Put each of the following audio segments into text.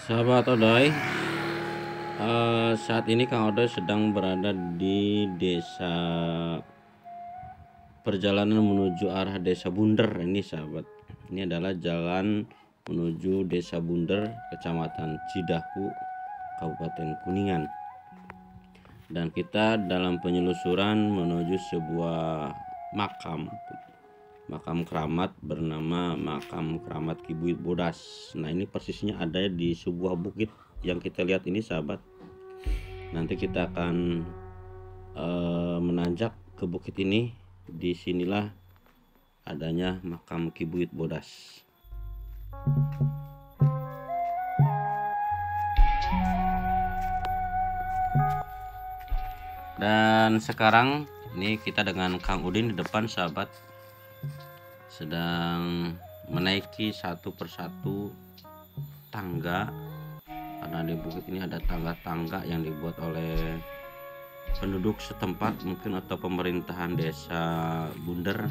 Sahabat Odoy, saat ini Kang Odoy sedang berada di desa perjalanan menuju arah desa Bunder ini sahabat. Ini adalah jalan menuju desa Bunder, kecamatan Cidahu, Kabupaten Kuningan. Dan kita dalam penyelusuran menuju sebuah makam keramat bernama Makam Keramat Ki Buyut Bodas. Nah, ini persisnya ada di sebuah bukit yang kita lihat ini sahabat. Nanti kita akan menanjak ke bukit ini. Disinilah adanya makam Ki Buyut Bodas. Dan sekarang ini kita dengan Kang Udin di depan sahabat, sedang menaiki satu persatu tangga, karena di bukit ini ada tangga-tangga yang dibuat oleh penduduk setempat mungkin atau pemerintahan desa Bunder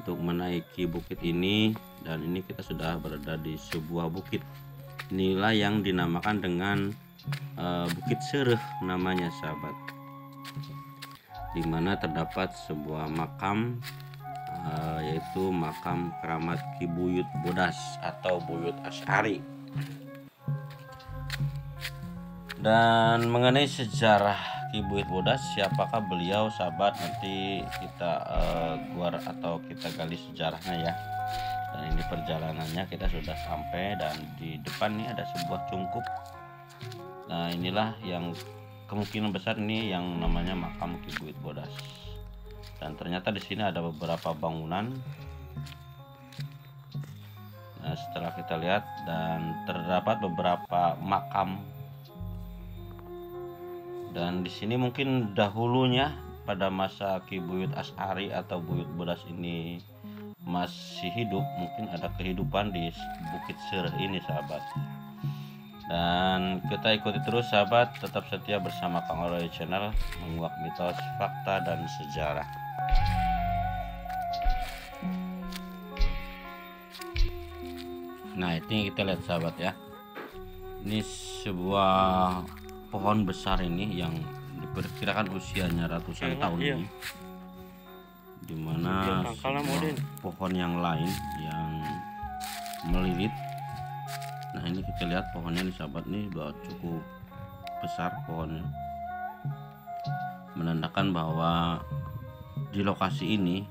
untuk menaiki bukit ini. Dan ini kita sudah berada di sebuah bukit, inilah yang dinamakan dengan Bukit Sereh namanya sahabat, dimana terdapat sebuah makam yaitu Makam Keramat Ki Buyut Bodas atau Buyut Asy'ari. Dan mengenai sejarah Ki Buyut Bodas, siapakah beliau sahabat, nanti kita keluar atau kita gali sejarahnya ya. Dan ini perjalanannya kita sudah sampai, dan di depan ini ada sebuah cungkup. Nah, inilah yang kemungkinan besar ini yang namanya makam Ki Buyut Bodas. Dan ternyata di sini ada beberapa bangunan. Nah, setelah kita lihat, dan terdapat beberapa makam. Dan di sini mungkin dahulunya pada masa Ki Buyut Asy'ari atau Buyut Bodas ini masih hidup, mungkin ada kehidupan di Bukit Sereh ini sahabat. Dan kita ikuti terus sahabat, tetap setia bersama Kang Odoy Channel, menguak mitos, fakta, dan sejarah. Nah, ini kita lihat sahabat ya, ini sebuah pohon besar ini yang diperkirakan usianya ratusan tahun ini, dimana pohon yang lain yang melilit. Nah, ini kita lihat pohonnya nih sahabat, nih udah cukup besar pohonnya, menandakan bahwa di lokasi ini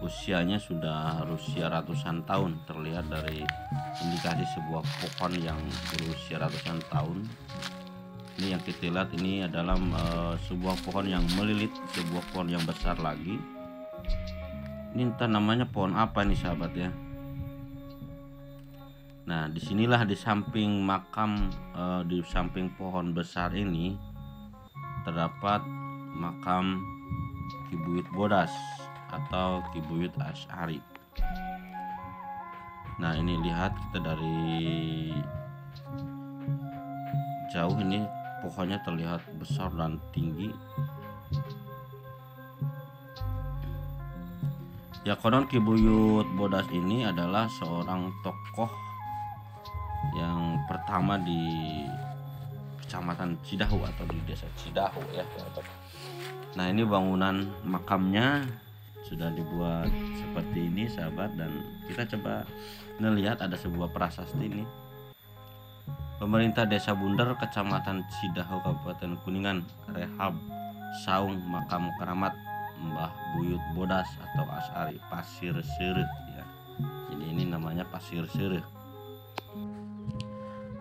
usianya sudah usia ratusan tahun. Terlihat dari indikasi sebuah pohon yang berusia ratusan tahun. Ini yang kita lihat ini adalah sebuah pohon yang melilit, sebuah pohon yang besar lagi. Ini entah namanya pohon apa nih sahabat ya. Nah, disinilah di samping makam, di samping pohon besar ini terdapat makam Ki Buyut Bodas atau Ki Buyut Asy'ari. Nah, ini lihat kita dari jauh, ini pohonnya terlihat besar dan tinggi. Ya, konon Ki Buyut Bodas ini adalah seorang tokoh yang pertama di kecamatan Cidahu atau di desa Cidahu ya. Nah, ini bangunan makamnya sudah dibuat seperti ini sahabat, dan kita coba melihat ada sebuah prasasti ini. Pemerintah Desa Bunder, Kecamatan Cidahu, Kabupaten Kuningan, rehab saung makam keramat Mbah Buyut Bodas atau Asy'ari Pasir Sereh ya. Jadi ini namanya Pasir Sereh.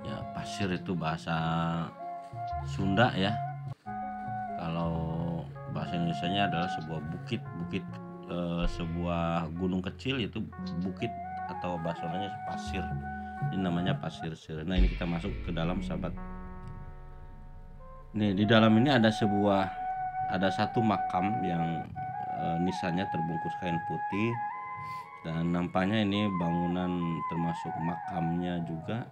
Ya, pasir itu bahasa Sunda ya. Kalau bahasa Indonesianya adalah sebuah bukit, sebuah gunung kecil itu bukit, atau bahasa Sundanya pasir. Ini namanya Pasir Sereh. Nah, ini kita masuk ke dalam sahabat. Nih, di dalam ini ada satu makam yang nisannya terbungkus kain putih, dan nampaknya ini bangunan termasuk makamnya juga.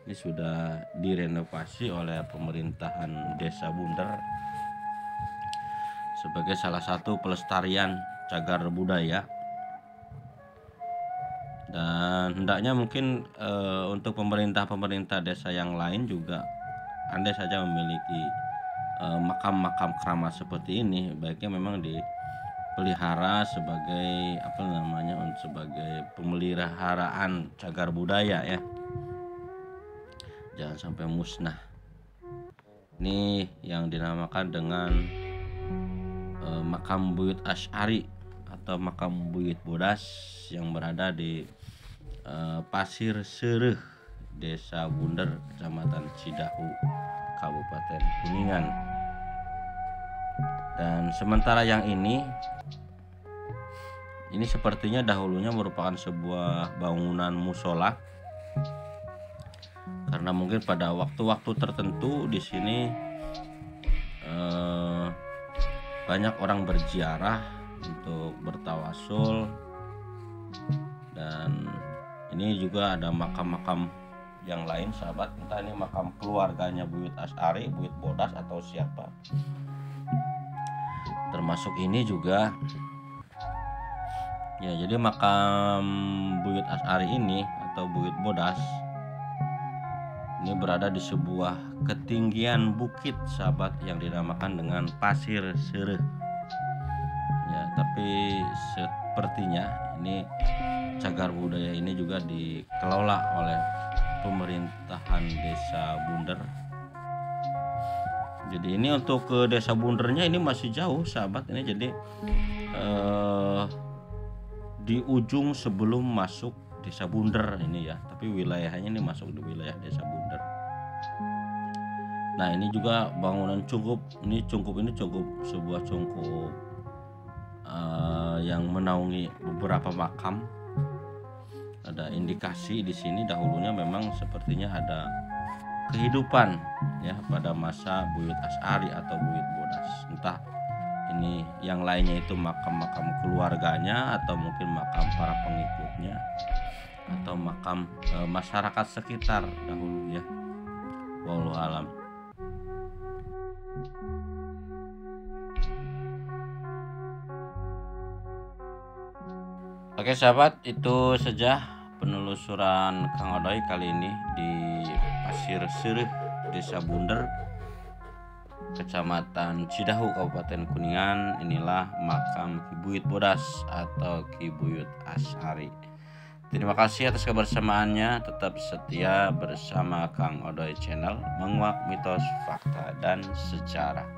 Ini sudah direnovasi oleh pemerintahan Desa Bunder sebagai salah satu pelestarian cagar budaya. Dan hendaknya mungkin untuk pemerintah desa yang lain juga andai saja memiliki makam-makam keramat seperti ini, baiknya memang dipelihara sebagai sebagai pemeliharaan cagar budaya ya, jangan sampai musnah. Ini yang dinamakan dengan makam Buyut Asy'ari atau makam Buyut Bodas yang berada di Pasir Seureum, Desa Bunder, Kecamatan Cidahu, Kabupaten Kuningan. Dan sementara yang ini sepertinya dahulunya merupakan sebuah bangunan musola, karena mungkin pada waktu-waktu tertentu di sini banyak orang berziarah untuk bertawasul. Dan ini juga ada makam-makam yang lain sahabat, entah ini makam keluarganya Buyut Asy'ari, Buyut Bodas atau siapa. Termasuk ini juga ya, jadi makam Buyut Asy'ari ini atau Buyut Bodas ini berada di sebuah ketinggian bukit sahabat yang dinamakan dengan Pasir Seureum. Ya, tapi sepertinya ini cagar budaya ini juga dikelola oleh pemerintahan Desa Bunder. Jadi ini untuk ke Desa Bundernya ini masih jauh sahabat ini, jadi di ujung sebelum masuk Desa Bunder ini ya, tapi wilayahnya ini masuk di wilayah Desa Bunder. Nah, ini juga bangunan cungkup ini sebuah cungkup yang menaungi beberapa makam. Ada indikasi di sini dahulunya memang sepertinya ada kehidupan ya pada masa Buyut Asy'ari atau Buyut Bodas. Entah ini yang lainnya itu makam-makam keluarganya atau mungkin makam para pengikutnya atau makam masyarakat sekitar dahulu ya. Wallahu alam. Oke sahabat, itu saja penelusuran Kang Odoy kali ini di Pasir Seureum, Desa Bunder, Kecamatan Cidahu, Kabupaten Kuningan. Inilah makam Ki Buyut Bodas atau Ki Buyut Asy'ari. Terima kasih atas kebersamaannya. Tetap setia bersama Kang Odoy Channel, menguak mitos, fakta, dan sejarah.